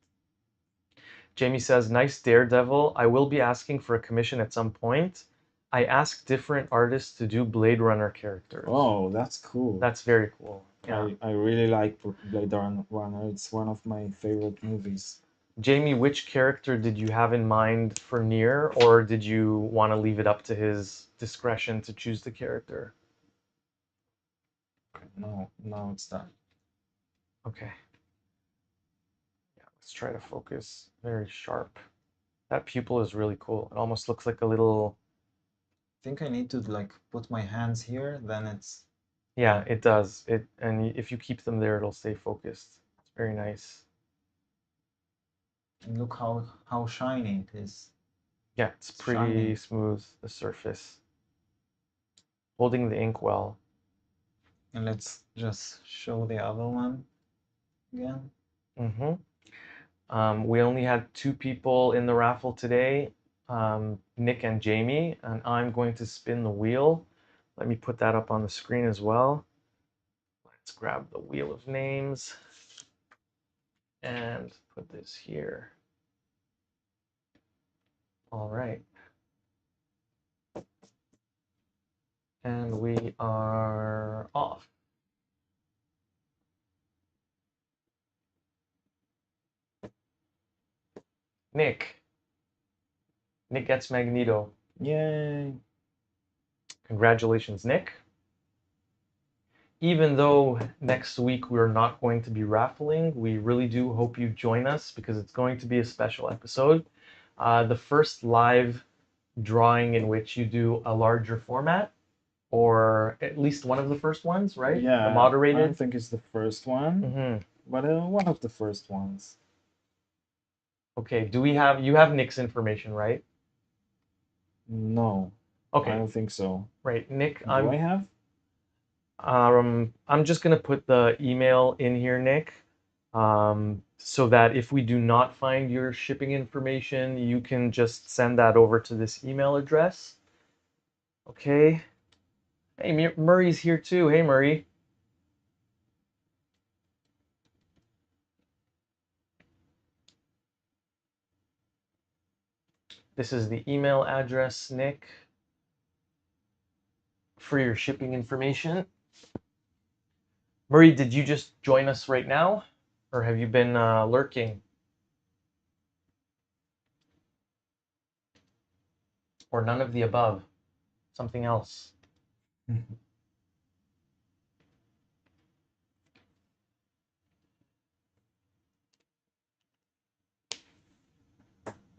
Jamie says, nice Daredevil. I will be asking for a commission at some point. I asked different artists to do Blade Runner characters. Oh, that's cool. That's very cool. Yeah. I really like Blade Runner. It's one of my favorite movies. Jamie, which character did you have in mind for Nier, or did you want to leave it up to his discretion to choose the character? No, it's done. Okay. Yeah, let's try to focus. Very sharp. That pupil is really cool. It almost looks like a little. I think I need to like put my hands here, then it's. Yeah, it does. And if you keep them there, it'll stay focused. It's very nice. And look how shiny it is. Yeah, it's pretty smooth, the surface. Holding the ink well. And let's just show the other one again. We only had 2 people in the raffle today, Nick and Jamie, and I'm going to spin the wheel. Let me put that up on the screen as well. Let's grab the wheel of names and put this here. All right. And we are off. Nick. Nick gets Magneto. Yay. Congratulations, Nick. Even though next week we're not going to be raffling, we really do hope you join us because it's going to be a special episode. The first live drawing in which you do a larger format, or at least one of the first ones, right? Yeah, the moderated. I don't think it's the first one, but one of the first ones. Okay, do we have, you have Nick's information, right? No. Okay. I don't think so. Right, Nick. Do I have? I'm just gonna put the email in here, Nick, so that if we do not find your shipping information, you can just send that over to this email address. Okay. Hey, Murray's here too. Hey, Murray. This is the email address, Nick, for your shipping information. Murray, did you just join us right now, or have you been lurking? Or none of the above? Something else?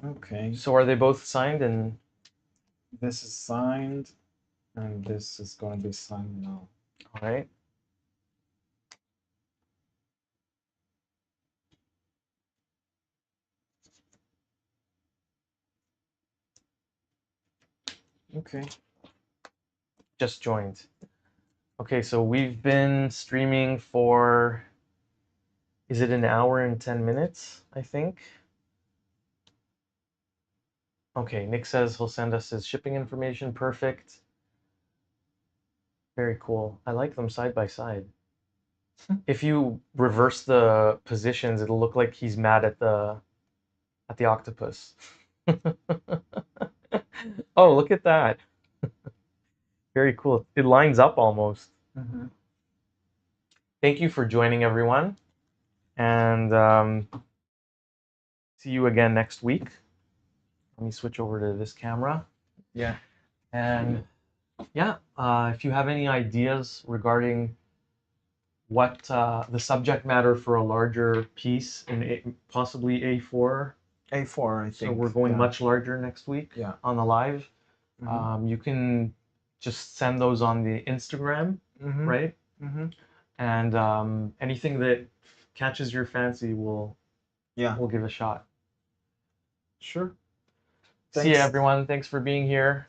Okay. So are they both signed? And this is signed, and this is going to be signed now. All right. Okay. Just joined. Okay, so we've been streaming for, is it an hour and 10 minutes, I think? Okay, Nick says he'll send us his shipping information. Perfect. Very cool. I like them side by side. if you reverse the positions, it'll look like he's mad at the octopus. Oh, look at that. Very cool. It lines up almost. Thank you for joining, everyone. And see you again next week. Let me switch over to this camera. Yeah. And yeah, if you have any ideas regarding what the subject matter for a larger piece in possibly A4. A4, I think. So we're going much larger next week on the live. You can just send those on the Instagram, right? And anything that catches your fancy, we'll give a shot. Sure. See you, everyone. Thanks for being here.